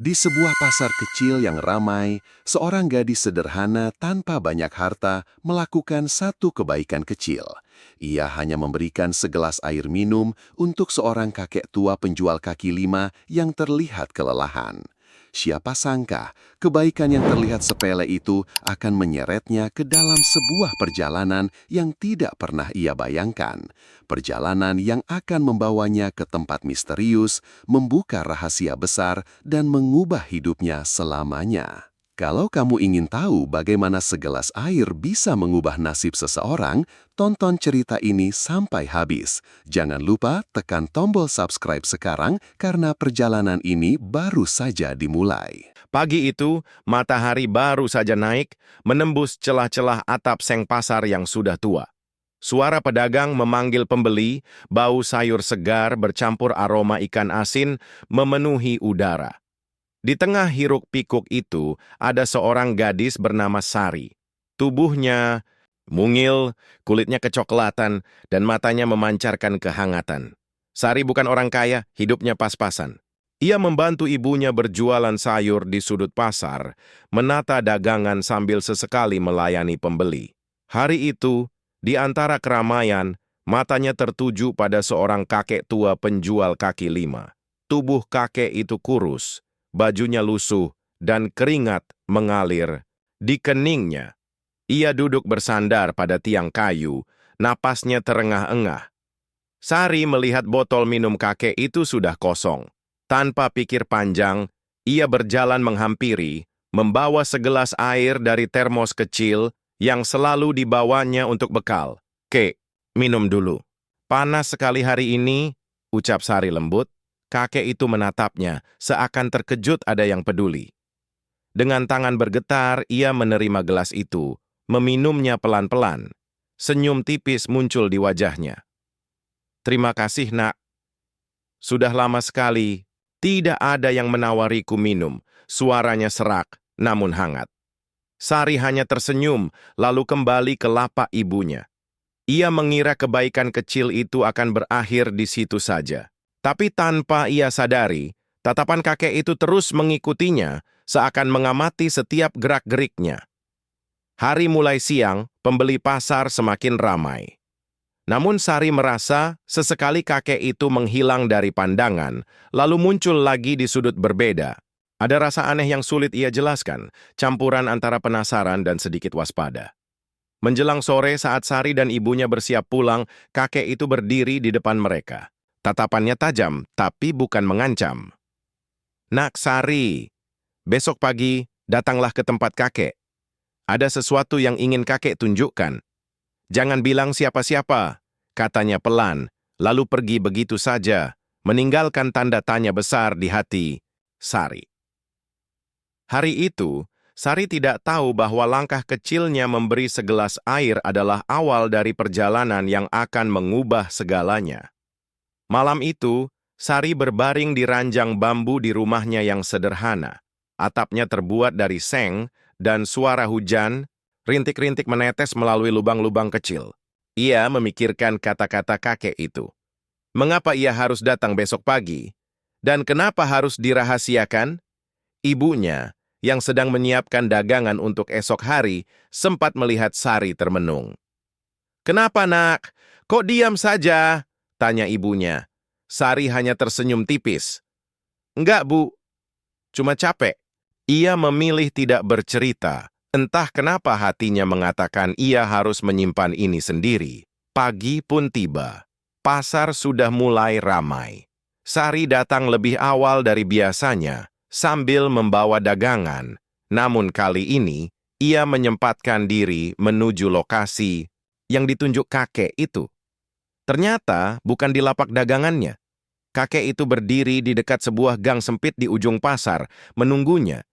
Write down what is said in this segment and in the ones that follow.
Di sebuah pasar kecil yang ramai, seorang gadis sederhana tanpa banyak harta melakukan satu kebaikan kecil. Ia hanya memberikan segelas air minum untuk seorang kakek tua penjual kaki lima yang terlihat kelelahan. Siapa sangka kebaikan yang terlihat sepele itu akan menyeretnya ke dalam sebuah perjalanan yang tidak pernah ia bayangkan. Perjalanan yang akan membawanya ke tempat misterius, membuka rahasia besar, dan mengubah hidupnya selamanya. Kalau kamu ingin tahu bagaimana segelas air bisa mengubah nasib seseorang, tonton cerita ini sampai habis. Jangan lupa tekan tombol subscribe sekarang karena perjalanan ini baru saja dimulai. Pagi itu, matahari baru saja naik, menembus celah-celah atap seng pasar yang sudah tua. Suara pedagang memanggil pembeli, bau sayur segar bercampur aroma ikan asin memenuhi udara. Di tengah hiruk-pikuk itu, ada seorang gadis bernama Sari. Tubuhnya mungil, kulitnya kecoklatan, dan matanya memancarkan kehangatan. Sari bukan orang kaya, hidupnya pas-pasan. Ia membantu ibunya berjualan sayur di sudut pasar, menata dagangan sambil sesekali melayani pembeli. Hari itu, di antara keramaian, matanya tertuju pada seorang kakek tua penjual kaki lima. Tubuh kakek itu kurus, bajunya lusuh, dan keringat mengalir di keningnya. Ia duduk bersandar pada tiang kayu, napasnya terengah-engah. Sari melihat botol minum kakek itu sudah kosong. Tanpa pikir panjang, ia berjalan menghampiri, membawa segelas air dari termos kecil yang selalu dibawanya untuk bekal. "Kek, minum dulu." "Panas sekali hari ini," ucap Sari lembut. Kakek itu menatapnya, seakan terkejut ada yang peduli. Dengan tangan bergetar, ia menerima gelas itu, meminumnya pelan-pelan. Senyum tipis muncul di wajahnya. "Terima kasih, Nak. Sudah lama sekali, tidak ada yang menawariku minum." Suaranya serak, namun hangat. Sari hanya tersenyum, lalu kembali ke lapak ibunya. Ia mengira kebaikan kecil itu akan berakhir di situ saja. Tapi tanpa ia sadari, tatapan kakek itu terus mengikutinya, seakan mengamati setiap gerak-geriknya. Hari mulai siang, pembeli pasar semakin ramai. Namun Sari merasa sesekali kakek itu menghilang dari pandangan, lalu muncul lagi di sudut berbeda. Ada rasa aneh yang sulit ia jelaskan, campuran antara penasaran dan sedikit waspada. Menjelang sore saat Sari dan ibunya bersiap pulang, kakek itu berdiri di depan mereka. Tatapannya tajam, tapi bukan mengancam. "Nak Sari, besok pagi datanglah ke tempat kakek. Ada sesuatu yang ingin kakek tunjukkan. Jangan bilang siapa-siapa," katanya pelan, lalu pergi begitu saja, meninggalkan tanda tanya besar di hati Sari. Hari itu, Sari tidak tahu bahwa langkah kecilnya memberi segelas air adalah awal dari perjalanan yang akan mengubah segalanya. Malam itu, Sari berbaring di ranjang bambu di rumahnya yang sederhana. Atapnya terbuat dari seng, dan suara hujan, rintik-rintik menetes melalui lubang-lubang kecil. Ia memikirkan kata-kata kakek itu. Mengapa ia harus datang besok pagi? Dan kenapa harus dirahasiakan? Ibunya, yang sedang menyiapkan dagangan untuk esok hari, sempat melihat Sari termenung. "Kenapa, Nak? Kok diam saja?" tanya ibunya. Sari hanya tersenyum tipis. "Enggak, Bu. Cuma capek." Ia memilih tidak bercerita. Entah kenapa hatinya mengatakan ia harus menyimpan ini sendiri. Pagi pun tiba. Pasar sudah mulai ramai. Sari datang lebih awal dari biasanya, sambil membawa dagangan. Namun kali ini, ia menyempatkan diri menuju lokasi yang ditunjuk kakek itu. Ternyata bukan di lapak dagangannya. Kakek itu berdiri di dekat sebuah gang sempit di ujung pasar, menunggunya.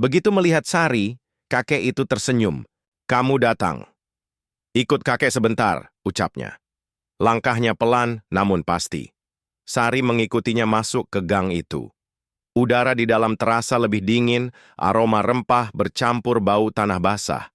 Begitu melihat Sari, kakek itu tersenyum. "Kamu datang." "Ikut kakek sebentar," ucapnya. Langkahnya pelan, namun pasti. Sari mengikutinya masuk ke gang itu. Udara di dalam terasa lebih dingin, aroma rempah bercampur bau tanah basah.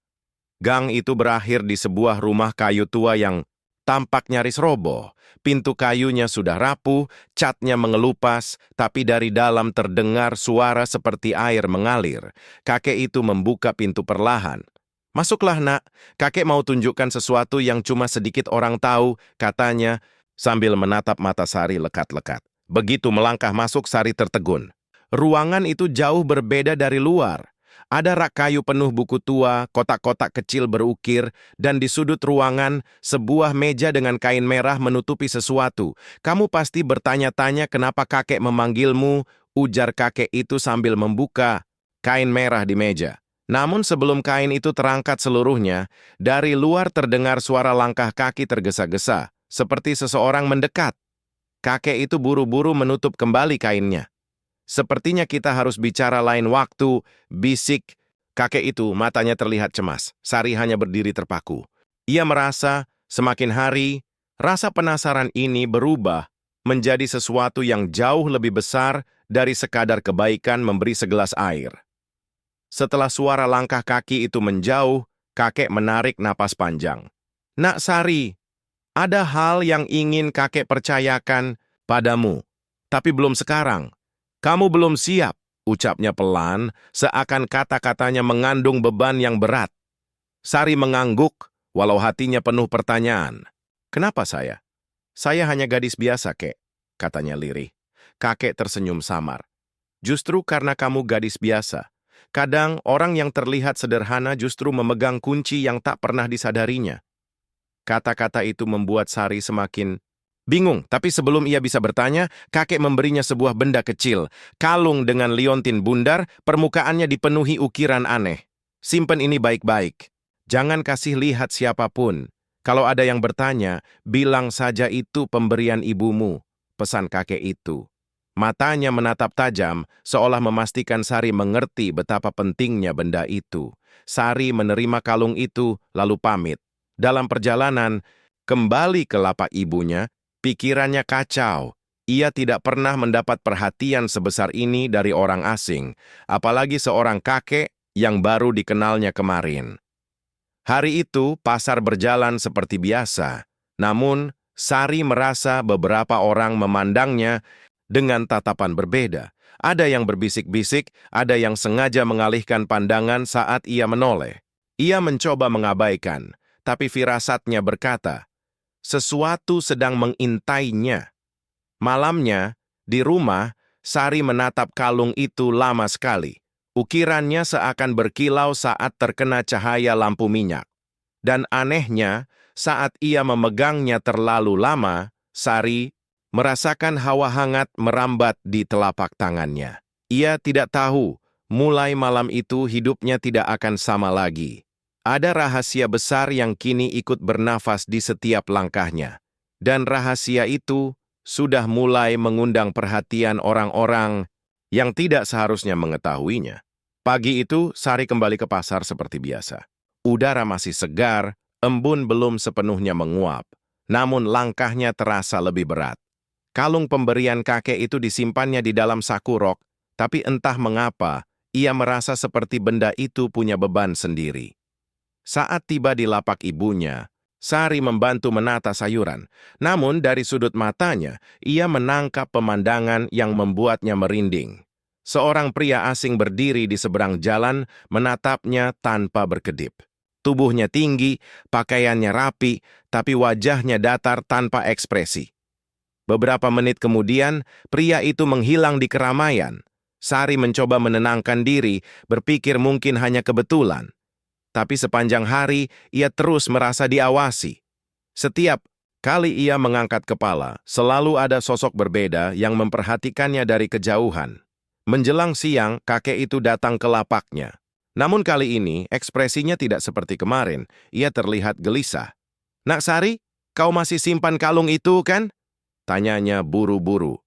Gang itu berakhir di sebuah rumah kayu tua yang Tampak nyaris roboh. Pintu kayunya sudah rapuh, catnya mengelupas, tapi dari dalam terdengar suara seperti air mengalir. Kakek itu membuka pintu perlahan. "Masuklah, Nak. Kakek mau tunjukkan sesuatu yang cuma sedikit orang tahu," katanya, sambil menatap mata Sari lekat-lekat. Begitu melangkah masuk, Sari tertegun. Ruangan itu jauh berbeda dari luar. Ada rak kayu penuh buku tua, kotak-kotak kecil berukir, dan di sudut ruangan, sebuah meja dengan kain merah menutupi sesuatu. "Kamu pasti bertanya-tanya kenapa kakek memanggilmu," ujar kakek itu sambil membuka kain merah di meja. Namun sebelum kain itu terangkat seluruhnya, dari luar terdengar suara langkah kaki tergesa-gesa, seperti seseorang mendekat. Kakek itu buru-buru menutup kembali kainnya. "Sepertinya kita harus bicara lain waktu," bisik kakek itu, matanya terlihat cemas. Sari hanya berdiri terpaku. Ia merasa semakin hari, rasa penasaran ini berubah menjadi sesuatu yang jauh lebih besar dari sekadar kebaikan memberi segelas air. Setelah suara langkah kaki itu menjauh, kakek menarik napas panjang. "Nak Sari, ada hal yang ingin kakek percayakan padamu, tapi belum sekarang. Kamu belum siap," ucapnya pelan, seakan kata-katanya mengandung beban yang berat. Sari mengangguk, walau hatinya penuh pertanyaan. "Kenapa saya? Saya hanya gadis biasa, Kek," katanya lirih. Kakek tersenyum samar. "Justru karena kamu gadis biasa, kadang orang yang terlihat sederhana justru memegang kunci yang tak pernah disadarinya." Kata-kata itu membuat Sari semakin bingung, tapi sebelum ia bisa bertanya, kakek memberinya sebuah benda kecil, kalung dengan liontin bundar, permukaannya dipenuhi ukiran aneh. "Simpen ini baik-baik. Jangan kasih lihat siapapun. Kalau ada yang bertanya, bilang saja itu pemberian ibumu," pesan kakek itu. Matanya menatap tajam, seolah memastikan Sari mengerti betapa pentingnya benda itu. Sari menerima kalung itu, lalu pamit. Dalam perjalanan, kembali ke lapak ibunya, pikirannya kacau. Ia tidak pernah mendapat perhatian sebesar ini dari orang asing, apalagi seorang kakek yang baru dikenalnya kemarin. Hari itu, pasar berjalan seperti biasa. Namun, Sari merasa beberapa orang memandangnya dengan tatapan berbeda. Ada yang berbisik-bisik, ada yang sengaja mengalihkan pandangan saat ia menoleh. Ia mencoba mengabaikan, tapi firasatnya berkata, sesuatu sedang mengintainya. Malamnya, di rumah, Sari menatap kalung itu lama sekali. Ukirannya seakan berkilau saat terkena cahaya lampu minyak. Dan anehnya, saat ia memegangnya terlalu lama, Sari merasakan hawa hangat merambat di telapak tangannya. Ia tidak tahu, mulai malam itu hidupnya tidak akan sama lagi. Ada rahasia besar yang kini ikut bernafas di setiap langkahnya. Dan rahasia itu sudah mulai mengundang perhatian orang-orang yang tidak seharusnya mengetahuinya. Pagi itu, Sari kembali ke pasar seperti biasa. Udara masih segar, embun belum sepenuhnya menguap, namun langkahnya terasa lebih berat. Kalung pemberian kakek itu disimpannya di dalam saku rok, tapi entah mengapa, ia merasa seperti benda itu punya beban sendiri. Saat tiba di lapak ibunya, Sari membantu menata sayuran, namun dari sudut matanya, ia menangkap pemandangan yang membuatnya merinding. Seorang pria asing berdiri di seberang jalan, menatapnya tanpa berkedip. Tubuhnya tinggi, pakaiannya rapi, tapi wajahnya datar tanpa ekspresi. Beberapa menit kemudian, pria itu menghilang di keramaian. Sari mencoba menenangkan diri, berpikir mungkin hanya kebetulan. Tapi sepanjang hari, ia terus merasa diawasi. Setiap kali ia mengangkat kepala, selalu ada sosok berbeda yang memperhatikannya dari kejauhan. Menjelang siang, kakek itu datang ke lapaknya. Namun kali ini, ekspresinya tidak seperti kemarin. Ia terlihat gelisah. "Nak Sari, kau masih simpan kalung itu, kan?" tanyanya buru-buru.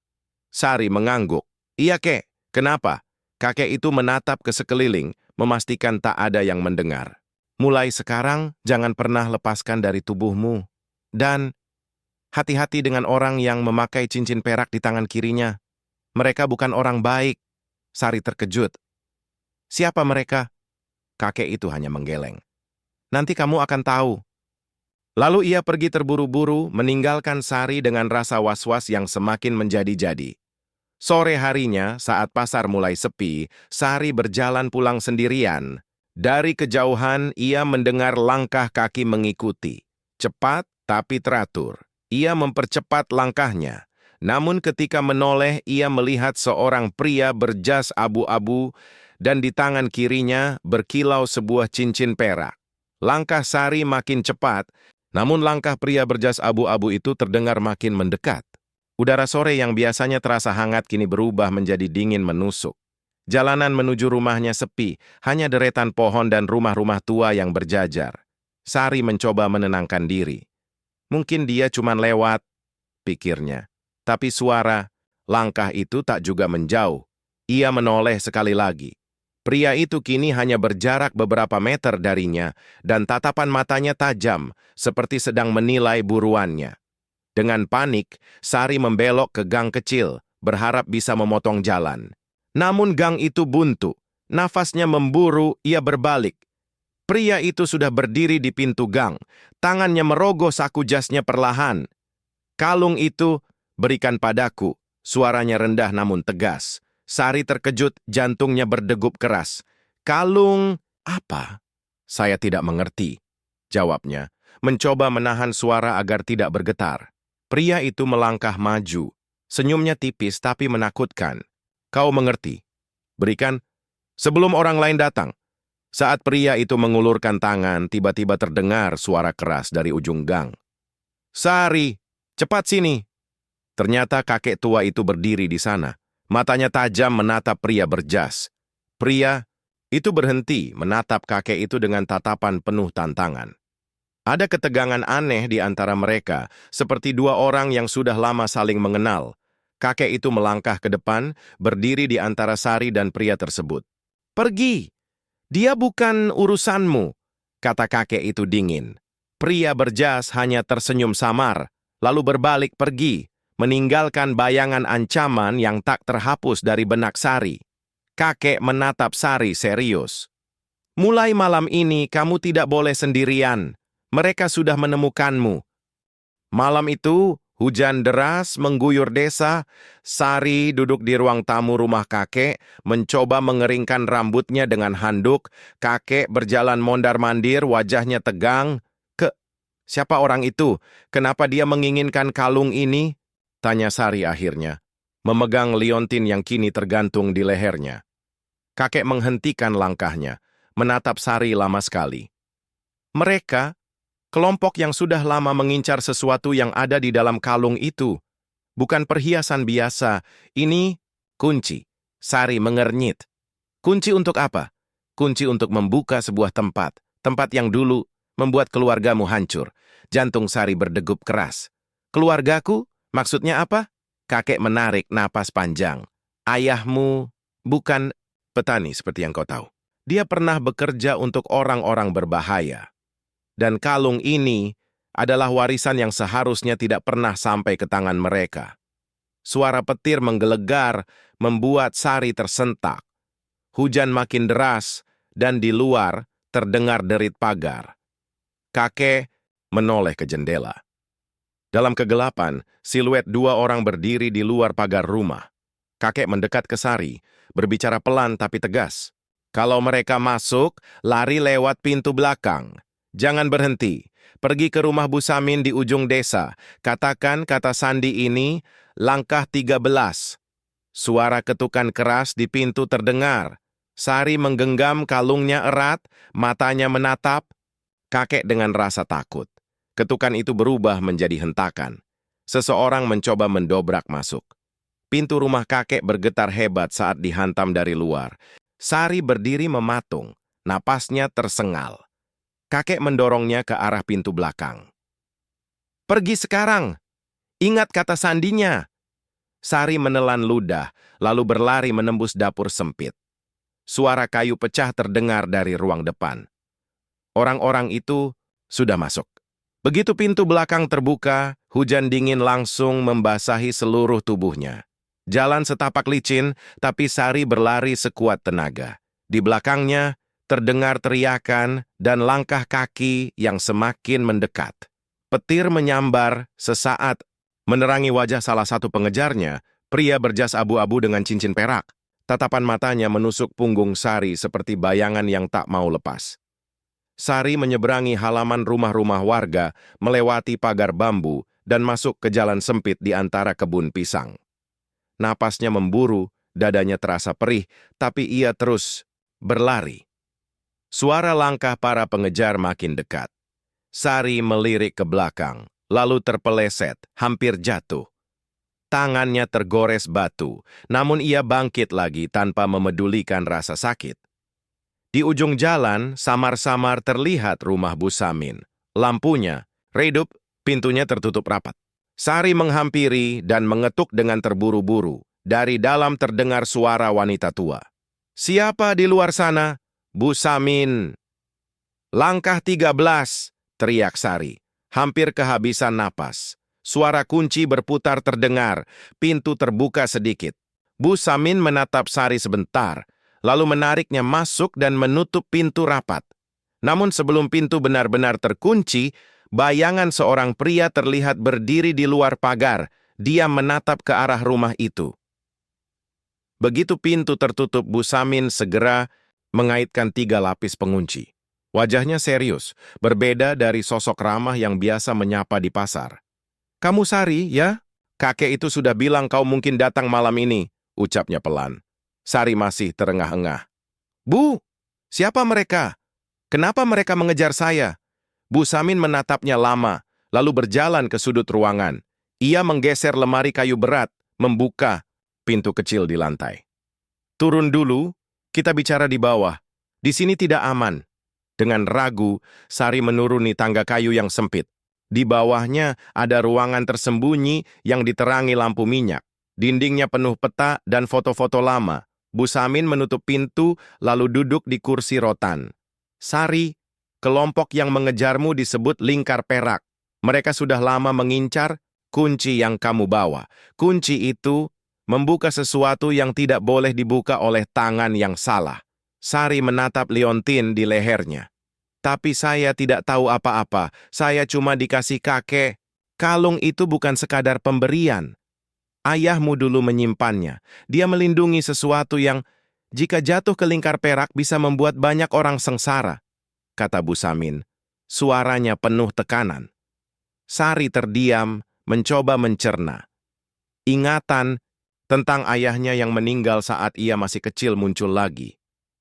Sari mengangguk. "Iya, Kek. Kenapa?" Kakek itu menatap ke sekeliling, memastikan tak ada yang mendengar. "Mulai sekarang, jangan pernah lepaskan dari tubuhmu. Dan hati-hati dengan orang yang memakai cincin perak di tangan kirinya. Mereka bukan orang baik." Sari terkejut. "Siapa mereka?" Kakek itu hanya menggeleng. "Nanti kamu akan tahu." Lalu ia pergi terburu-buru, meninggalkan Sari dengan rasa was-was yang semakin menjadi-jadi. Sore harinya, saat pasar mulai sepi, Sari berjalan pulang sendirian. Dari kejauhan, ia mendengar langkah kaki mengikuti. Cepat, tapi teratur. Ia mempercepat langkahnya. Namun ketika menoleh, ia melihat seorang pria berjas abu-abu dan di tangan kirinya berkilau sebuah cincin perak. Langkah Sari makin cepat, namun langkah pria berjas abu-abu itu terdengar makin mendekat. Udara sore yang biasanya terasa hangat kini berubah menjadi dingin menusuk. Jalanan menuju rumahnya sepi, hanya deretan pohon dan rumah-rumah tua yang berjajar. Sari mencoba menenangkan diri. Mungkin dia cuma lewat, pikirnya. Tapi suara, langkah itu tak juga menjauh. Ia menoleh sekali lagi. Pria itu kini hanya berjarak beberapa meter darinya, dan tatapan matanya tajam, seperti sedang menilai buruannya. Dengan panik, Sari membelok ke gang kecil, berharap bisa memotong jalan. Namun gang itu buntu. Nafasnya memburu, ia berbalik. Pria itu sudah berdiri di pintu gang. Tangannya merogoh saku jasnya perlahan. "Kalung itu, berikan padaku." Suaranya rendah namun tegas. Sari terkejut, jantungnya berdegup keras. "Kalung apa?" "Saya tidak mengerti," jawabnya, mencoba menahan suara agar tidak bergetar. Pria itu melangkah maju. Senyumnya tipis tapi menakutkan. "Kau mengerti? Berikan sebelum orang lain datang." Saat pria itu mengulurkan tangan, tiba-tiba terdengar suara keras dari ujung gang. "Sari, cepat sini!" Ternyata kakek tua itu berdiri di sana. Matanya tajam menatap pria berjas. Pria itu berhenti menatap kakek itu dengan tatapan penuh tantangan. Ada ketegangan aneh di antara mereka, seperti dua orang yang sudah lama saling mengenal. Kakek itu melangkah ke depan, berdiri di antara Sari dan pria tersebut. "Pergi! Dia bukan urusanmu," kata kakek itu dingin. Pria berjas hanya tersenyum samar, lalu berbalik pergi, meninggalkan bayangan ancaman yang tak terhapus dari benak Sari. Kakek menatap Sari serius. "Mulai malam ini kamu tidak boleh sendirian. Mereka sudah menemukanmu." Malam itu, hujan deras mengguyur desa. Sari duduk di ruang tamu rumah kakek, mencoba mengeringkan rambutnya dengan handuk. Kakek berjalan mondar-mandir, wajahnya tegang. Siapa orang itu? Kenapa dia menginginkan kalung ini?" tanya Sari akhirnya, memegang liontin yang kini tergantung di lehernya. Kakek menghentikan langkahnya, menatap Sari lama sekali. "Mereka, kelompok yang sudah lama mengincar sesuatu yang ada di dalam kalung itu. Bukan perhiasan biasa, ini kunci." Sari mengernyit. "Kunci untuk apa?" "Kunci untuk membuka sebuah tempat. Tempat yang dulu membuat keluargamu hancur." Jantung Sari berdegup keras. "Keluargaku? Maksudnya apa?" Kakek menarik napas panjang. "Ayahmu bukan petani seperti yang kau tahu. Dia pernah bekerja untuk orang-orang berbahaya. Dan kalung ini adalah warisan yang seharusnya tidak pernah sampai ke tangan mereka." Suara petir menggelegar, membuat Sari tersentak. Hujan makin deras, dan di luar terdengar derit pagar. Kakek menoleh ke jendela. Dalam kegelapan, siluet dua orang berdiri di luar pagar rumah. Kakek mendekat ke Sari, berbicara pelan tapi tegas. "Kalau mereka masuk, lari lewat pintu belakang. Jangan berhenti. Pergi ke rumah Bu Samin di ujung desa. Katakan kata sandi ini, langkah 13. Suara ketukan keras di pintu terdengar. Sari menggenggam kalungnya erat, matanya menatap. Kakek dengan rasa takut. Ketukan itu berubah menjadi hentakan. Seseorang mencoba mendobrak masuk. Pintu rumah kakek bergetar hebat saat dihantam dari luar. Sari berdiri mematung, napasnya tersengal. Kakek mendorongnya ke arah pintu belakang. "Pergi sekarang! Ingat kata sandinya!" Sari menelan ludah, lalu berlari menembus dapur sempit. Suara kayu pecah terdengar dari ruang depan. Orang-orang itu sudah masuk. Begitu pintu belakang terbuka, hujan dingin langsung membasahi seluruh tubuhnya. Jalan setapak licin, tapi Sari berlari sekuat tenaga. Di belakangnya, terdengar teriakan dan langkah kaki yang semakin mendekat. Petir menyambar sesaat, menerangi wajah salah satu pengejarnya, pria berjas abu-abu dengan cincin perak. Tatapan matanya menusuk punggung Sari seperti bayangan yang tak mau lepas. Sari menyeberangi halaman rumah-rumah warga, melewati pagar bambu, dan masuk ke jalan sempit di antara kebun pisang. Napasnya memburu, dadanya terasa perih, tapi ia terus berlari. Suara langkah para pengejar makin dekat. Sari melirik ke belakang, lalu terpeleset, hampir jatuh. Tangannya tergores batu, namun ia bangkit lagi tanpa memedulikan rasa sakit. Di ujung jalan, samar-samar terlihat rumah Bu Samin. Lampunya redup, pintunya tertutup rapat. Sari menghampiri dan mengetuk dengan terburu-buru. Dari dalam terdengar suara wanita tua. "Siapa di luar sana?" "Bu Samin." "Langkah 13, teriak Sari. Hampir kehabisan napas. Suara kunci berputar terdengar, pintu terbuka sedikit. Bu Samin menatap Sari sebentar, lalu menariknya masuk dan menutup pintu rapat. Namun sebelum pintu benar-benar terkunci, bayangan seorang pria terlihat berdiri di luar pagar. Dia menatap ke arah rumah itu. Begitu pintu tertutup, Bu Samin segera mengaitkan 3 lapis pengunci. Wajahnya serius, berbeda dari sosok ramah yang biasa menyapa di pasar. "Kamu Sari, ya? Kakek itu sudah bilang kau mungkin datang malam ini," ucapnya pelan. Sari masih terengah-engah. "Bu, siapa mereka? Kenapa mereka mengejar saya?" Bu Samin menatapnya lama, lalu berjalan ke sudut ruangan. Ia menggeser lemari kayu berat, membuka pintu kecil di lantai. "Turun dulu, kita bicara di bawah. Di sini tidak aman." Dengan ragu, Sari menuruni tangga kayu yang sempit. Di bawahnya ada ruangan tersembunyi yang diterangi lampu minyak. Dindingnya penuh peta dan foto-foto lama. Bu Samin menutup pintu lalu duduk di kursi rotan. "Sari, kelompok yang mengejarmu disebut Lingkar Perak. Mereka sudah lama mengincar kunci yang kamu bawa. Kunci itu membuka sesuatu yang tidak boleh dibuka oleh tangan yang salah." Sari menatap liontin di lehernya. "Tapi saya tidak tahu apa-apa. Saya cuma dikasih kakek. Kalung itu bukan sekadar pemberian. Ayahmu dulu menyimpannya. Dia melindungi sesuatu yang, jika jatuh ke lingkar perak, bisa membuat banyak orang sengsara," kata Bu Samin. Suaranya penuh tekanan. Sari terdiam, mencoba mencerna. Ingatan tentang ayahnya yang meninggal saat ia masih kecil muncul lagi.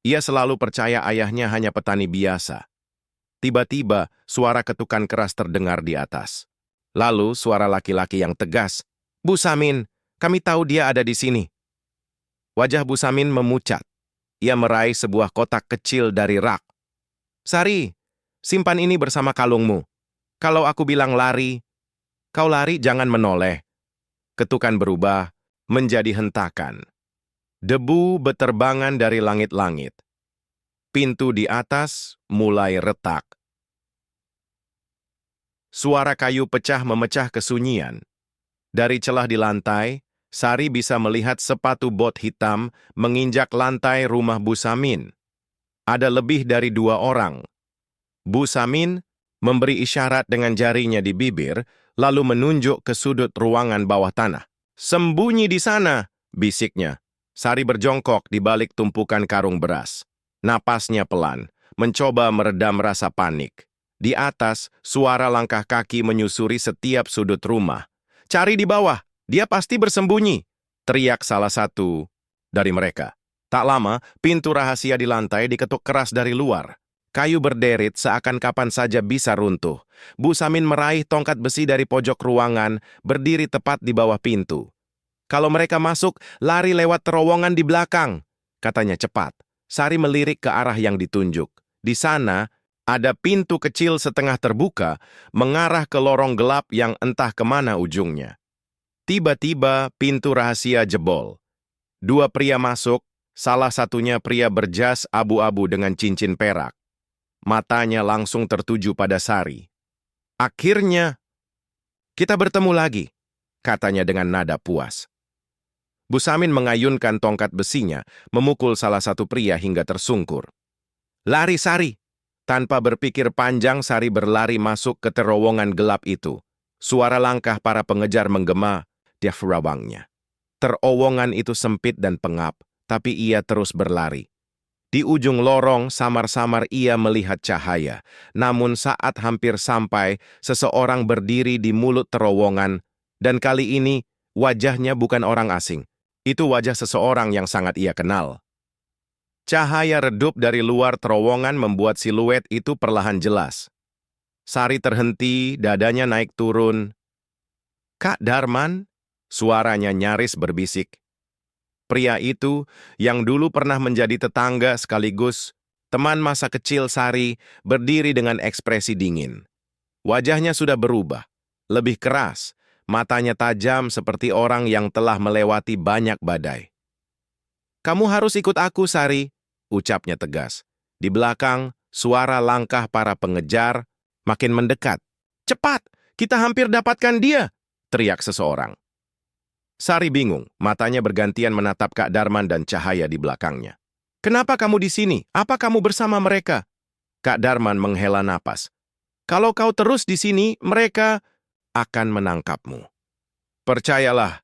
Ia selalu percaya ayahnya hanya petani biasa. Tiba-tiba, suara ketukan keras terdengar di atas. Lalu, suara laki-laki yang tegas. "Bu Samin, kami tahu dia ada di sini." Wajah Bu Samin memucat. Ia meraih sebuah kotak kecil dari rak. "Sari, simpan ini bersama kalungmu. Kalau aku bilang lari, kau lari, jangan menoleh." Ketukan berubah menjadi hentakan. Debu beterbangan dari langit-langit. Pintu di atas mulai retak. Suara kayu pecah memecah kesunyian. Dari celah di lantai, Sari bisa melihat sepatu bot hitam menginjak lantai rumah Bu Samin. Ada lebih dari 2 orang. Bu Samin memberi isyarat dengan jarinya di bibir, lalu menunjuk ke sudut ruangan bawah tanah. "Sembunyi di sana," bisiknya. Sari berjongkok di balik tumpukan karung beras. Napasnya pelan, mencoba meredam rasa panik. Di atas, suara langkah kaki menyusuri setiap sudut rumah. "Cari di bawah, dia pasti bersembunyi," teriak salah satu dari mereka. Tak lama, pintu rahasia di lantai diketuk keras dari luar. Kayu berderit seakan kapan saja bisa runtuh. Bu Samin meraih tongkat besi dari pojok ruangan, berdiri tepat di bawah pintu. "Kalau mereka masuk, lari lewat terowongan di belakang," katanya cepat. Sari melirik ke arah yang ditunjuk. Di sana, ada pintu kecil setengah terbuka, mengarah ke lorong gelap yang entah kemana ujungnya. Tiba-tiba, pintu rahasia jebol. 2 pria masuk, salah satunya pria berjas abu-abu dengan cincin perak. Matanya langsung tertuju pada Sari. "Akhirnya, kita bertemu lagi," katanya dengan nada puas. Bu Samin mengayunkan tongkat besinya, memukul salah satu pria hingga tersungkur. "Lari, Sari! Tanpa berpikir panjang, Sari berlari masuk ke terowongan gelap itu. Suara langkah para pengejar menggema di rawangnya. Terowongan itu sempit dan pengap, tapi ia terus berlari. Di ujung lorong, samar-samar ia melihat cahaya. Namun saat hampir sampai, seseorang berdiri di mulut terowongan, dan kali ini wajahnya bukan orang asing. Itu wajah seseorang yang sangat ia kenal. Cahaya redup dari luar terowongan membuat siluet itu perlahan jelas. Sari terhenti, dadanya naik turun. "Kak Darman?" Suaranya nyaris berbisik. Pria itu, yang dulu pernah menjadi tetangga sekaligus teman masa kecil Sari, berdiri dengan ekspresi dingin. Wajahnya sudah berubah, lebih keras, matanya tajam seperti orang yang telah melewati banyak badai. "Kamu harus ikut aku, Sari," ucapnya tegas. Di belakang, suara langkah para pengejar makin mendekat. "Cepat, kita hampir dapatkan dia!" teriak seseorang. Sari bingung, matanya bergantian menatap Kak Darman dan cahaya di belakangnya. "Kenapa kamu di sini? Apa kamu bersama mereka?" Kak Darman menghela napas. "Kalau kau terus di sini, mereka akan menangkapmu. Percayalah,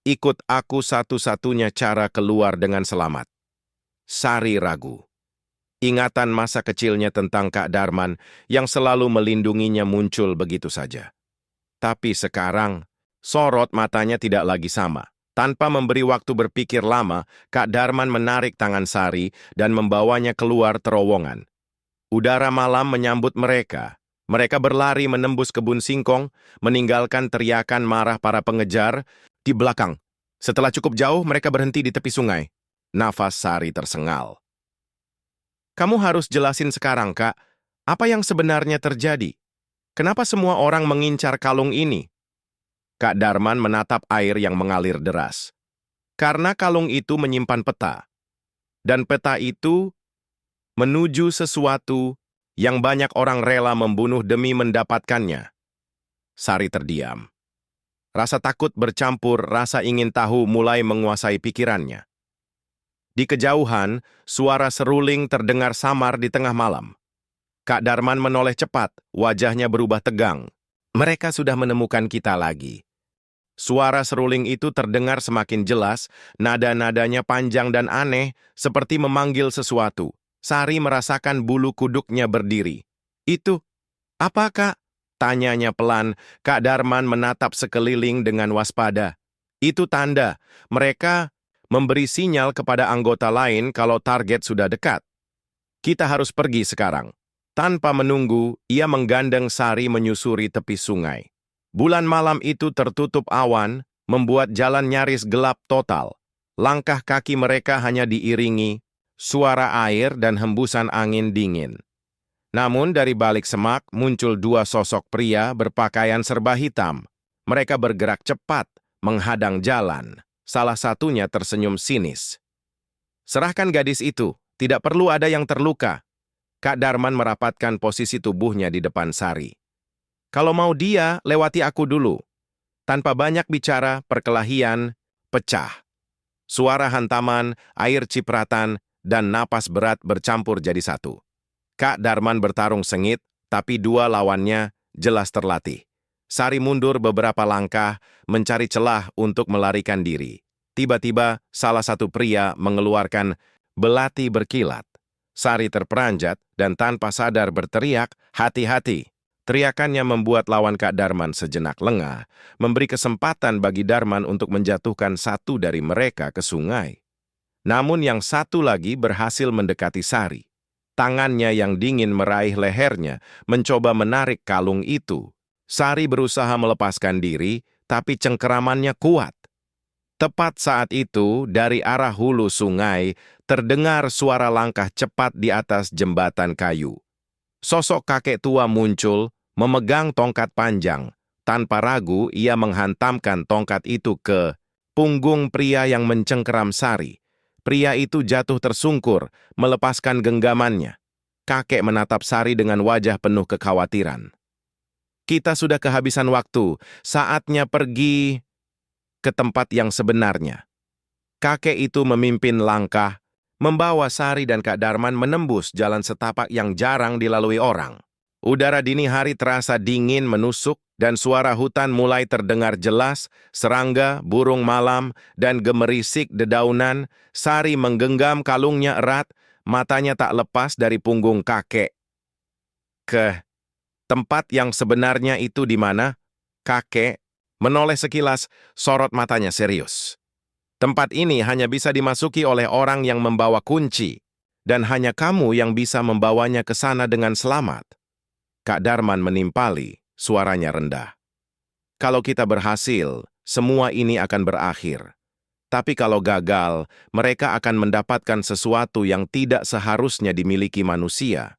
ikut aku, satu-satunya cara keluar dengan selamat." Sari ragu. Ingatan masa kecilnya tentang Kak Darman yang selalu melindunginya muncul begitu saja. Tapi sekarang, sorot matanya tidak lagi sama. Tanpa memberi waktu berpikir lama, Kak Darman menarik tangan Sari dan membawanya keluar terowongan. Udara malam menyambut mereka. Mereka berlari menembus kebun singkong, meninggalkan teriakan marah para pengejar di belakang. Setelah cukup jauh, mereka berhenti di tepi sungai. Nafas Sari tersengal. "Kamu harus jelasin sekarang, Kak. Apa yang sebenarnya terjadi? Kenapa semua orang mengincar kalung ini?" Kak Darman menatap air yang mengalir deras. "Karena kalung itu menyimpan peta. Dan peta itu menuju sesuatu yang banyak orang rela membunuh demi mendapatkannya." Sari terdiam. Rasa takut bercampur rasa ingin tahu mulai menguasai pikirannya. Di kejauhan, suara seruling terdengar samar di tengah malam. Kak Darman menoleh cepat, wajahnya berubah tegang. "Mereka sudah menemukan kita lagi." Suara seruling itu terdengar semakin jelas, nada-nadanya panjang dan aneh, seperti memanggil sesuatu. Sari merasakan bulu kuduknya berdiri. "Itu, apa, Kak?" tanyanya pelan. Kak Darman menatap sekeliling dengan waspada. "Itu tanda, mereka memberi sinyal kepada anggota lain kalau target sudah dekat. Kita harus pergi sekarang." Tanpa menunggu, ia menggandeng Sari menyusuri tepi sungai. Bulan malam itu tertutup awan, membuat jalan nyaris gelap total. Langkah kaki mereka hanya diiringi suara air dan hembusan angin dingin. Namun dari balik semak muncul dua sosok pria berpakaian serba hitam. Mereka bergerak cepat, menghadang jalan. Salah satunya tersenyum sinis. "Serahkan gadis itu, tidak perlu ada yang terluka." Kak Darman merapatkan posisi tubuhnya di depan Sari. "Kalau mau dia, lewati aku dulu." Tanpa banyak bicara, perkelahian pecah. Suara hantaman, air cipratan, dan napas berat bercampur jadi satu. Kak Darman bertarung sengit, tapi dua lawannya jelas terlatih. Sari mundur beberapa langkah, mencari celah untuk melarikan diri. Tiba-tiba, salah satu pria mengeluarkan belati berkilat. Sari terperanjat dan tanpa sadar berteriak, "Hati-hati!" Teriakannya membuat lawan Kak Darman sejenak lengah, memberi kesempatan bagi Darman untuk menjatuhkan satu dari mereka ke sungai. Namun yang satu lagi berhasil mendekati Sari. Tangannya yang dingin meraih lehernya, mencoba menarik kalung itu. Sari berusaha melepaskan diri, tapi cengkeramannya kuat. Tepat saat itu, dari arah hulu sungai, terdengar suara langkah cepat di atas jembatan kayu. Sosok kakek tua muncul, memegang tongkat panjang. Tanpa ragu, ia menghantamkan tongkat itu ke punggung pria yang mencengkeram Sari. Pria itu jatuh tersungkur, melepaskan genggamannya. Kakek menatap Sari dengan wajah penuh kekhawatiran. "Kita sudah kehabisan waktu, saatnya pergi ke tempat yang sebenarnya." Kakek itu memimpin langkah, membawa Sari dan Kak Darman menembus jalan setapak yang jarang dilalui orang. Udara dini hari terasa dingin menusuk dan suara hutan mulai terdengar jelas, serangga, burung malam, dan gemerisik dedaunan. Sari menggenggam kalungnya erat, matanya tak lepas dari punggung kakek. Tempat yang sebenarnya itu di mana? Kakek menoleh sekilas, sorot matanya serius. Tempat ini hanya bisa dimasuki oleh orang yang membawa kunci, dan hanya kamu yang bisa membawanya ke sana dengan selamat. Kak Darman menimpali, suaranya rendah. Kalau kita berhasil, semua ini akan berakhir. Tapi kalau gagal, mereka akan mendapatkan sesuatu yang tidak seharusnya dimiliki manusia.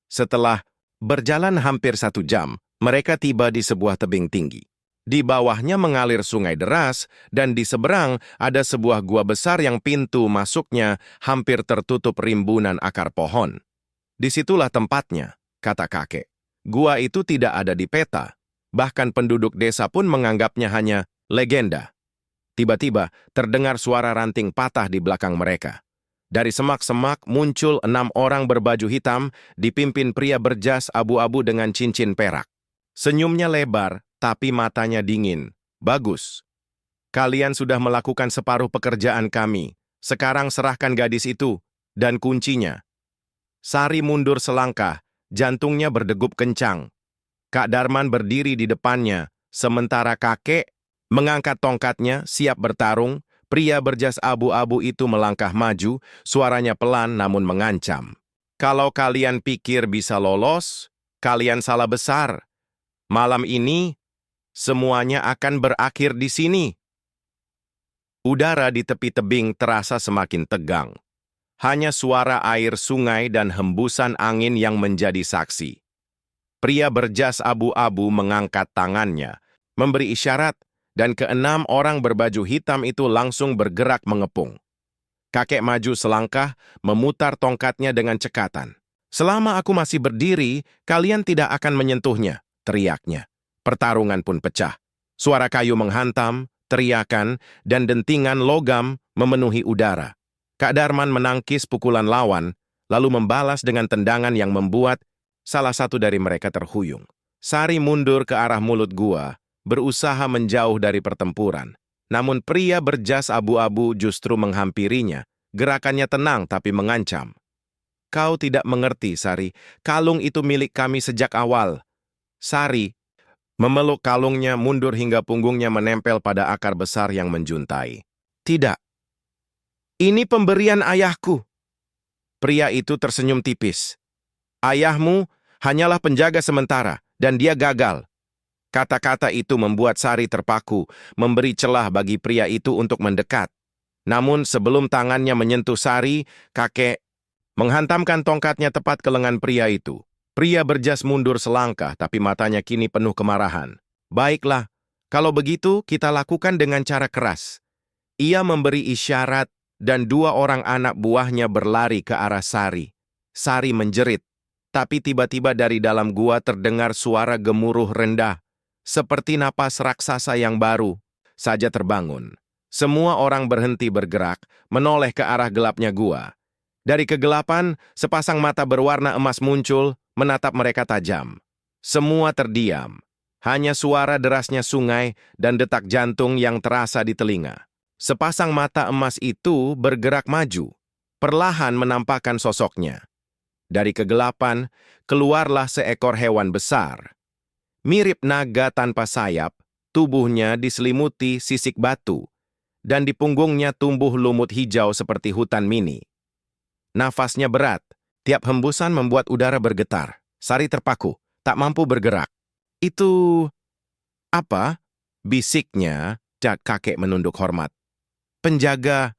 Setelah berjalan hampir 1 jam, mereka tiba di sebuah tebing tinggi. Di bawahnya mengalir sungai deras, dan di seberang ada sebuah gua besar yang pintu masuknya hampir tertutup rimbunan akar pohon. Disitulah tempatnya, kata kakek. Gua itu tidak ada di peta. Bahkan penduduk desa pun menganggapnya hanya legenda. Tiba-tiba terdengar suara ranting patah di belakang mereka. Dari semak-semak muncul 6 orang berbaju hitam dipimpin pria berjas abu-abu dengan cincin perak. Senyumnya lebar, tapi matanya dingin. Bagus. Kalian sudah melakukan separuh pekerjaan kami. Sekarang serahkan gadis itu dan kuncinya. Sari mundur selangkah, jantungnya berdegup kencang. Kak Darman berdiri di depannya, sementara kakek mengangkat tongkatnya siap bertarung. Pria berjas abu-abu itu melangkah maju, suaranya pelan namun mengancam. Kalau kalian pikir bisa lolos, kalian salah besar. Malam ini, semuanya akan berakhir di sini. Udara di tepi tebing terasa semakin tegang. Hanya suara air sungai dan hembusan angin yang menjadi saksi. Pria berjas abu-abu mengangkat tangannya, memberi isyarat, dan ke-6 orang berbaju hitam itu langsung bergerak mengepung. Kakek maju selangkah, memutar tongkatnya dengan cekatan. Selama aku masih berdiri, kalian tidak akan menyentuhnya, teriaknya. Pertarungan pun pecah. Suara kayu menghantam, teriakan, dan dentingan logam memenuhi udara. Kak Darman menangkis pukulan lawan, lalu membalas dengan tendangan yang membuat salah satu dari mereka terhuyung. Sari mundur ke arah mulut gua, berusaha menjauh dari pertempuran. Namun pria berjas abu-abu justru menghampirinya. Gerakannya tenang tapi mengancam. Kau tidak mengerti, Sari. Kalung itu milik kami sejak awal. Sari memeluk kalungnya mundur hingga punggungnya menempel pada akar besar yang menjuntai. Tidak. Ini pemberian ayahku. Pria itu tersenyum tipis. Ayahmu hanyalah penjaga sementara, dan dia gagal. Kata-kata itu membuat Sari terpaku, memberi celah bagi pria itu untuk mendekat. Namun sebelum tangannya menyentuh Sari, kakek menghantamkan tongkatnya tepat ke lengan pria itu. Pria berjas mundur selangkah, tapi matanya kini penuh kemarahan. Baiklah, kalau begitu kita lakukan dengan cara keras. Ia memberi isyarat, dan 2 orang anak buahnya berlari ke arah Sari. Sari menjerit, tapi tiba-tiba dari dalam gua terdengar suara gemuruh rendah, seperti napas raksasa yang baru saja terbangun. Semua orang berhenti bergerak, menoleh ke arah gelapnya gua. Dari kegelapan, sepasang mata berwarna emas muncul, menatap mereka tajam. Semua terdiam. Hanya suara derasnya sungai dan detak jantung yang terasa di telinga. Sepasang mata emas itu bergerak maju, perlahan menampakkan sosoknya. Dari kegelapan, keluarlah seekor hewan besar. Mirip naga tanpa sayap, tubuhnya diselimuti sisik batu, dan di punggungnya tumbuh lumut hijau seperti hutan mini. Nafasnya berat, tiap hembusan membuat udara bergetar. Sari terpaku, tak mampu bergerak. Itu apa? Bisiknya, kakek menunduk hormat. Penjaga,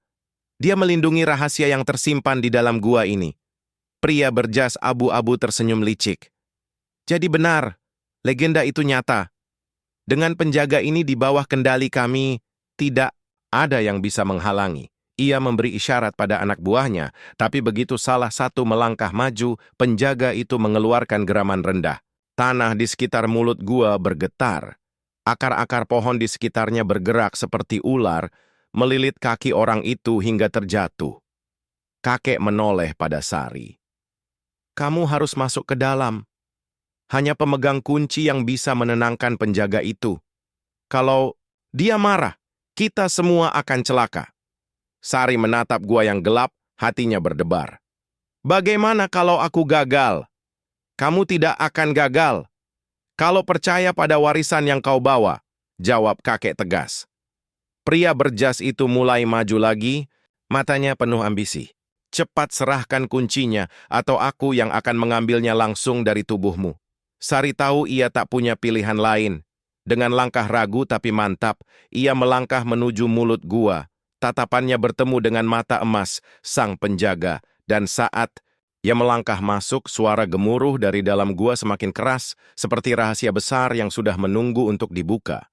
dia melindungi rahasia yang tersimpan di dalam gua ini. Pria berjas abu-abu tersenyum licik. Jadi benar, legenda itu nyata. Dengan penjaga ini di bawah kendali kami, tidak ada yang bisa menghalangi. Ia memberi isyarat pada anak buahnya, tapi begitu salah satu melangkah maju, penjaga itu mengeluarkan geraman rendah. Tanah di sekitar mulut gua bergetar. Akar-akar pohon di sekitarnya bergerak seperti ular, melilit kaki orang itu hingga terjatuh. Kakek menoleh pada Sari. Kamu harus masuk ke dalam. Hanya pemegang kunci yang bisa menenangkan penjaga itu. Kalau dia marah, kita semua akan celaka. Sari menatap gua yang gelap, hatinya berdebar. Bagaimana kalau aku gagal? Kamu tidak akan gagal. Kalau percaya pada warisan yang kau bawa, jawab kakek tegas. Pria berjas itu mulai maju lagi, matanya penuh ambisi. Cepat serahkan kuncinya, atau aku yang akan mengambilnya langsung dari tubuhmu. Sari tahu ia tak punya pilihan lain. Dengan langkah ragu tapi mantap, ia melangkah menuju mulut gua. Tatapannya bertemu dengan mata emas sang penjaga, dan saat ia melangkah masuk, suara gemuruh dari dalam gua semakin keras, seperti rahasia besar yang sudah menunggu untuk dibuka.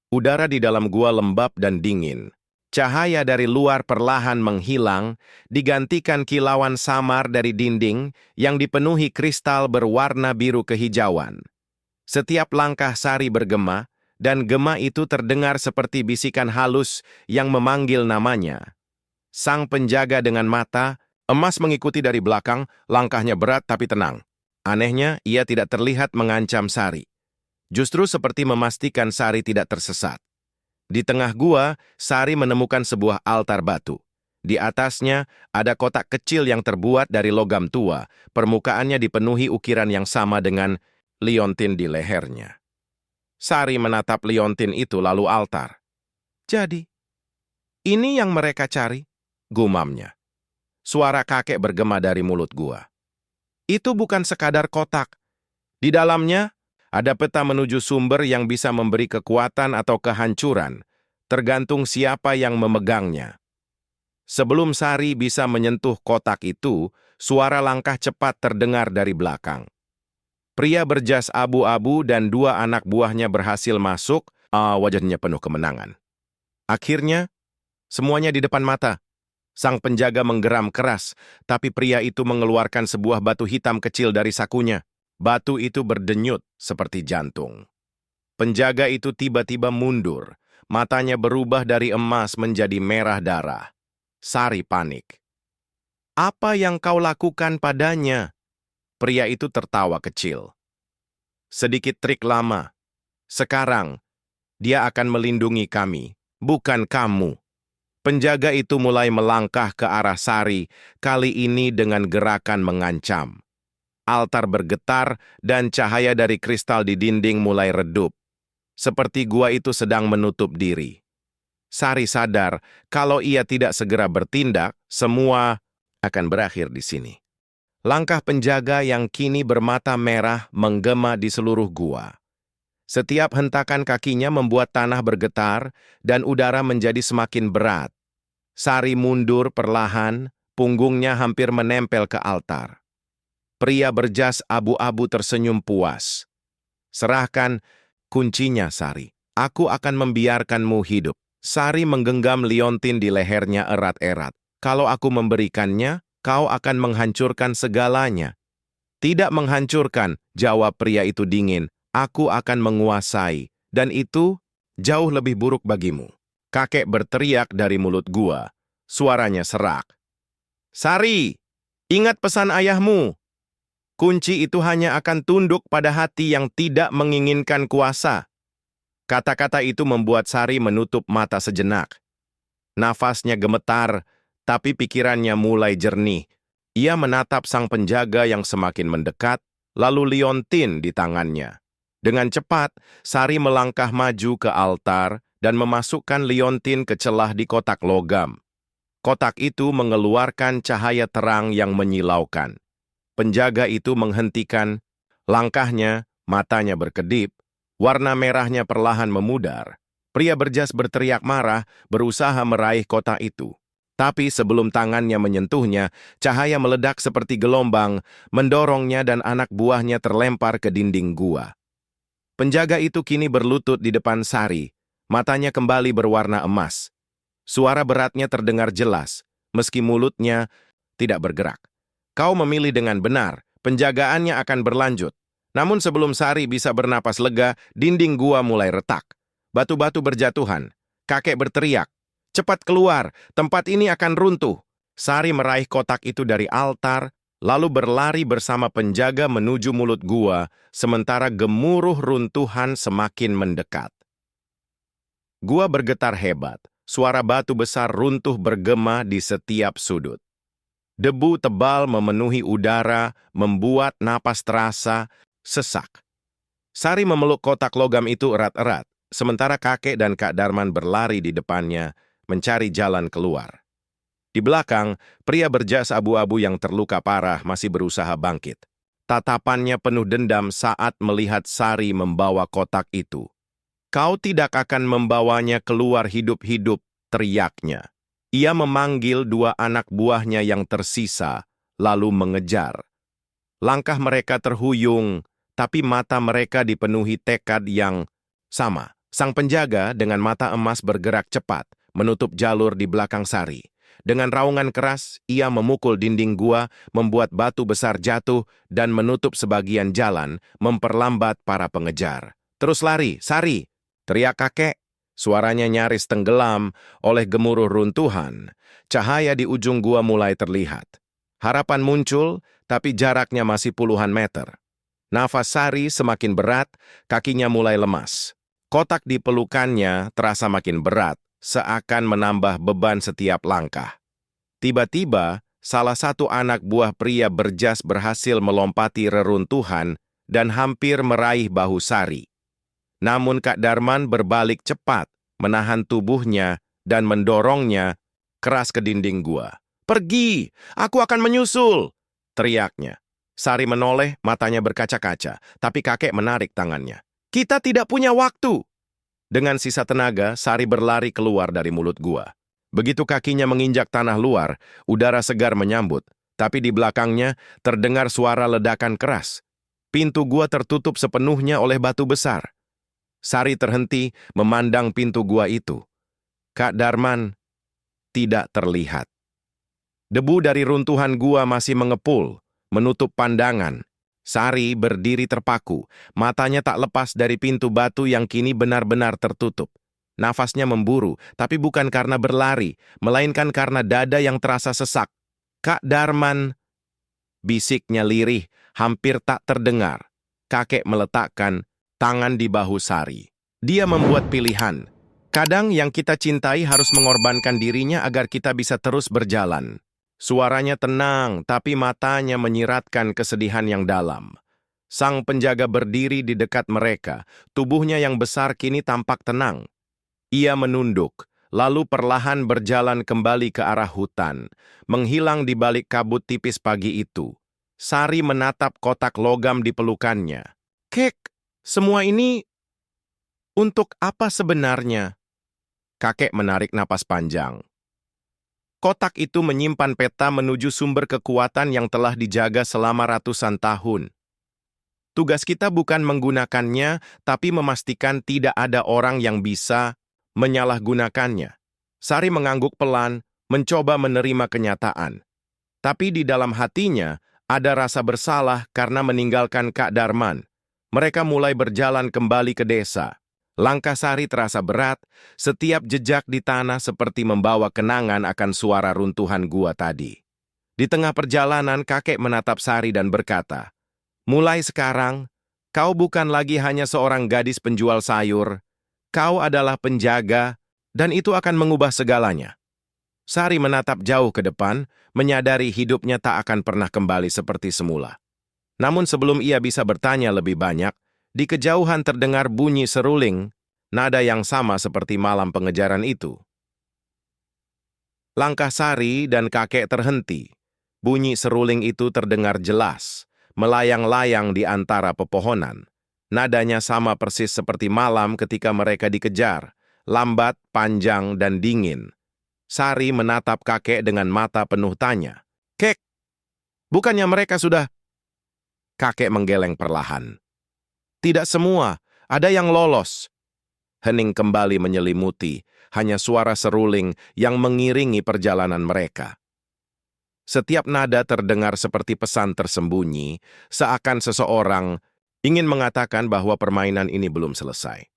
Udara di dalam gua lembab dan dingin. Cahaya dari luar perlahan menghilang, digantikan kilauan samar dari dinding yang dipenuhi kristal berwarna biru kehijauan. Setiap langkah Sari bergema, dan gema itu terdengar seperti bisikan halus yang memanggil namanya. Sang penjaga dengan mata emas mengikuti dari belakang, langkahnya berat tapi tenang. Anehnya, ia tidak terlihat mengancam Sari. Justru seperti memastikan Sari tidak tersesat. Di tengah gua, Sari menemukan sebuah altar batu. Di atasnya ada kotak kecil yang terbuat dari logam tua. Permukaannya dipenuhi ukiran yang sama dengan liontin di lehernya. Sari menatap liontin itu lalu altar. Jadi, ini yang mereka cari, gumamnya. Suara kakek bergema dari mulut gua. Itu bukan sekadar kotak. Di dalamnya ada peta menuju sumber yang bisa memberi kekuatan atau kehancuran, tergantung siapa yang memegangnya. Sebelum Sari bisa menyentuh kotak itu, suara langkah cepat terdengar dari belakang. Pria berjas abu-abu dan dua anak buahnya berhasil masuk, wajahnya penuh kemenangan. Akhirnya, semuanya di depan mata. Sang penjaga menggeram keras, tapi pria itu mengeluarkan sebuah batu hitam kecil dari sakunya. Batu itu berdenyut seperti jantung. Penjaga itu tiba-tiba mundur. Matanya berubah dari emas menjadi merah darah. Sari panik. Apa yang kau lakukan padanya? Pria itu tertawa kecil. Sedikit trik lama. Sekarang, dia akan melindungi kami, bukan kamu. Penjaga itu mulai melangkah ke arah Sari, kali ini dengan gerakan mengancam. Altar bergetar dan cahaya dari kristal di dinding mulai redup. Seperti gua itu sedang menutup diri. Sari sadar kalau ia tidak segera bertindak, semua akan berakhir di sini. Langkah penjaga yang kini bermata merah menggema di seluruh gua. Setiap hentakan kakinya membuat tanah bergetar dan udara menjadi semakin berat. Sari mundur perlahan, punggungnya hampir menempel ke altar. Pria berjas abu-abu tersenyum puas. Serahkan kuncinya, Sari. Aku akan membiarkanmu hidup. Sari menggenggam liontin di lehernya erat-erat. Kalau aku memberikannya, kau akan menghancurkan segalanya. Tidak menghancurkan, jawab pria itu dingin. Aku akan menguasai, dan itu jauh lebih buruk bagimu. Kakek berteriak dari mulut gua. Suaranya serak. Sari, ingat pesan ayahmu. Kunci itu hanya akan tunduk pada hati yang tidak menginginkan kuasa. Kata-kata itu membuat Sari menutup mata sejenak. Nafasnya gemetar, tapi pikirannya mulai jernih. Ia menatap sang penjaga yang semakin mendekat, lalu liontin di tangannya. Dengan cepat, Sari melangkah maju ke altar dan memasukkan liontin ke celah di kotak logam. Kotak itu mengeluarkan cahaya terang yang menyilaukan. Penjaga itu menghentikan langkahnya, matanya berkedip, warna merahnya perlahan memudar. Pria berjas berteriak marah, berusaha meraih kotak itu. Tapi sebelum tangannya menyentuhnya, cahaya meledak seperti gelombang, mendorongnya dan anak buahnya terlempar ke dinding gua. Penjaga itu kini berlutut di depan Sari, matanya kembali berwarna emas. Suara beratnya terdengar jelas, meski mulutnya tidak bergerak. Kau memilih dengan benar, penjagaannya akan berlanjut. Namun sebelum Sari bisa bernapas lega, dinding gua mulai retak. Batu-batu berjatuhan. Kakek berteriak, cepat keluar, tempat ini akan runtuh. Sari meraih kotak itu dari altar, lalu berlari bersama penjaga menuju mulut gua, sementara gemuruh runtuhan semakin mendekat. Gua bergetar hebat, suara batu besar runtuh bergema di setiap sudut. Debu tebal memenuhi udara, membuat napas terasa sesak. Sari memeluk kotak logam itu erat-erat, sementara kakek dan Kak Darman berlari di depannya, mencari jalan keluar. Di belakang, pria berjas abu-abu yang terluka parah masih berusaha bangkit. Tatapannya penuh dendam saat melihat Sari membawa kotak itu. "Kau tidak akan membawanya keluar hidup-hidup," teriaknya. Ia memanggil dua anak buahnya yang tersisa, lalu mengejar. Langkah mereka terhuyung, tapi mata mereka dipenuhi tekad yang sama. Sang penjaga dengan mata emas bergerak cepat, menutup jalur di belakang Sari. Dengan raungan keras, ia memukul dinding gua, membuat batu besar jatuh, dan menutup sebagian jalan, memperlambat para pengejar. "Terus lari, Sari!" teriak kakek. Suaranya nyaris tenggelam oleh gemuruh runtuhan. Cahaya di ujung gua mulai terlihat. Harapan muncul, tapi jaraknya masih puluhan meter. Nafas Sari semakin berat, kakinya mulai lemas. Kotak di pelukannya terasa makin berat, seakan menambah beban setiap langkah. Tiba-tiba, salah satu anak buah pria berjas berhasil melompati reruntuhan dan hampir meraih bahu Sari. Namun Kak Darman berbalik cepat, menahan tubuhnya dan mendorongnya keras ke dinding gua. "Pergi! Aku akan menyusul!" teriaknya. Sari menoleh, matanya berkaca-kaca, tapi kakek menarik tangannya. "Kita tidak punya waktu!" Dengan sisa tenaga, Sari berlari keluar dari mulut gua. Begitu kakinya menginjak tanah luar, udara segar menyambut, tapi di belakangnya terdengar suara ledakan keras. Pintu gua tertutup sepenuhnya oleh batu besar. Sari terhenti memandang pintu gua itu. Kak Darman tidak terlihat. Debu dari runtuhan gua masih mengepul, menutup pandangan. Sari berdiri terpaku, matanya tak lepas dari pintu batu yang kini benar-benar tertutup. Nafasnya memburu, tapi bukan karena berlari, melainkan karena dada yang terasa sesak. "Kak Darman," bisiknya lirih, hampir tak terdengar. Kakek meletakkan tangan di bahu Sari. Dia membuat pilihan. Kadang yang kita cintai harus mengorbankan dirinya agar kita bisa terus berjalan. Suaranya tenang, tapi matanya menyiratkan kesedihan yang dalam. Sang penjaga berdiri di dekat mereka. Tubuhnya yang besar kini tampak tenang. Ia menunduk, lalu perlahan berjalan kembali ke arah hutan, menghilang di balik kabut tipis pagi itu. Sari menatap kotak logam di pelukannya. "Kek, semua ini untuk apa sebenarnya?" Kakek menarik napas panjang. Kotak itu menyimpan peta menuju sumber kekuatan yang telah dijaga selama ratusan tahun. Tugas kita bukan menggunakannya, tapi memastikan tidak ada orang yang bisa menyalahgunakannya. Sari mengangguk pelan, mencoba menerima kenyataan. Tapi di dalam hatinya ada rasa bersalah karena meninggalkan Kak Darman. Mereka mulai berjalan kembali ke desa. Langkah Sari terasa berat, setiap jejak di tanah seperti membawa kenangan akan suara runtuhan gua tadi. Di tengah perjalanan, kakek menatap Sari dan berkata, "Mulai sekarang, kau bukan lagi hanya seorang gadis penjual sayur. Kau adalah penjaga, dan itu akan mengubah segalanya." Sari menatap jauh ke depan, menyadari hidupnya tak akan pernah kembali seperti semula. Namun sebelum ia bisa bertanya lebih banyak, di kejauhan terdengar bunyi seruling, nada yang sama seperti malam pengejaran itu. Langkah Sari dan kakek terhenti. Bunyi seruling itu terdengar jelas, melayang-layang di antara pepohonan. Nadanya sama persis seperti malam ketika mereka dikejar, lambat, panjang, dan dingin. Sari menatap kakek dengan mata penuh tanya. "Kek, bukannya mereka sudah..." Kakek menggeleng perlahan. "Tidak semua, ada yang lolos." Hening kembali menyelimuti, hanya suara seruling yang mengiringi perjalanan mereka. Setiap nada terdengar seperti pesan tersembunyi, seakan seseorang ingin mengatakan bahwa permainan ini belum selesai.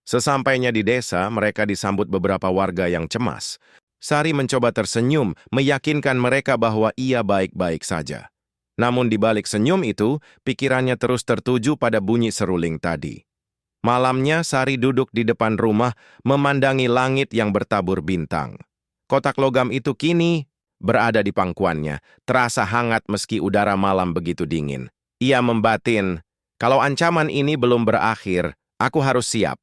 Sesampainya di desa, mereka disambut beberapa warga yang cemas. Sari mencoba tersenyum, meyakinkan mereka bahwa ia baik-baik saja. Namun di balik senyum itu, pikirannya terus tertuju pada bunyi seruling tadi. Malamnya, Sari duduk di depan rumah, memandangi langit yang bertabur bintang. Kotak logam itu kini berada di pangkuannya, terasa hangat meski udara malam begitu dingin. Ia membatin, kalau ancaman ini belum berakhir, aku harus siap.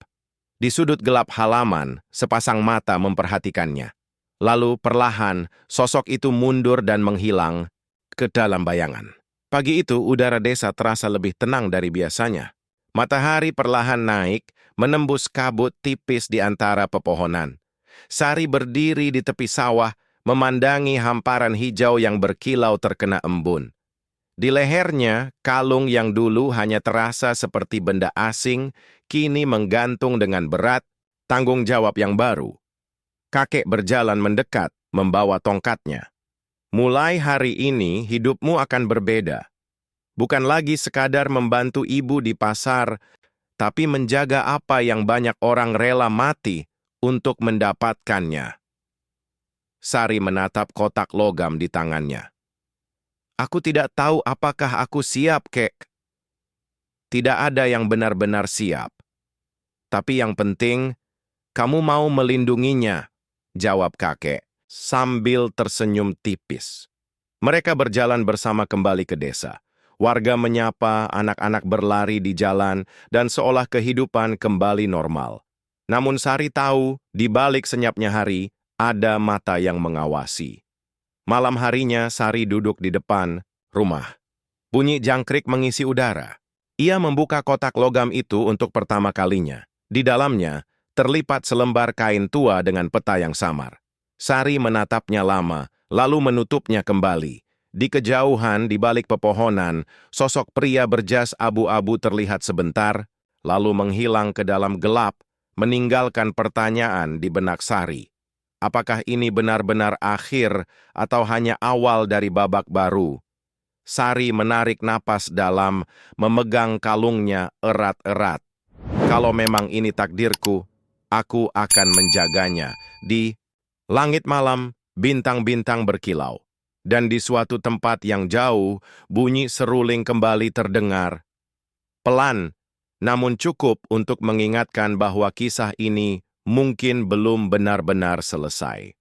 Di sudut gelap halaman, sepasang mata memperhatikannya. Lalu perlahan, sosok itu mundur dan menghilang ke dalam bayangan. Pagi itu, udara desa terasa lebih tenang dari biasanya. Matahari perlahan naik, menembus kabut tipis di antara pepohonan. Sari berdiri di tepi sawah, memandangi hamparan hijau yang berkilau terkena embun. Di lehernya, kalung yang dulu hanya terasa seperti benda asing, kini menggantung dengan berat, tanggung jawab yang baru. Kakek berjalan mendekat, membawa tongkatnya. Mulai hari ini, hidupmu akan berbeda. Bukan lagi sekadar membantu ibu di pasar, tapi menjaga apa yang banyak orang rela mati untuk mendapatkannya. Sari menatap kotak logam di tangannya. Aku tidak tahu apakah aku siap, Kek. Tidak ada yang benar-benar siap. Tapi yang penting, kamu mau melindunginya, jawab kakek, sambil tersenyum tipis. Mereka berjalan bersama kembali ke desa. Warga menyapa, anak-anak berlari di jalan, dan seolah kehidupan kembali normal. Namun Sari tahu, di balik senyapnya hari, ada mata yang mengawasi. Malam harinya, Sari duduk di depan rumah. Bunyi jangkrik mengisi udara. Ia membuka kotak logam itu untuk pertama kalinya. Di dalamnya, terlipat selembar kain tua dengan peta yang samar. Sari menatapnya lama, lalu menutupnya kembali. Di kejauhan, di balik pepohonan, sosok pria berjas abu-abu terlihat sebentar, lalu menghilang ke dalam gelap, meninggalkan pertanyaan di benak Sari. Apakah ini benar-benar akhir atau hanya awal dari babak baru? Sari menarik napas dalam, memegang kalungnya erat-erat. Kalau memang ini takdirku, aku akan menjaganya. Di langit malam, bintang-bintang berkilau. Dan di suatu tempat yang jauh, bunyi seruling kembali terdengar. Pelan, namun cukup untuk mengingatkan bahwa kisah ini mungkin belum benar-benar selesai.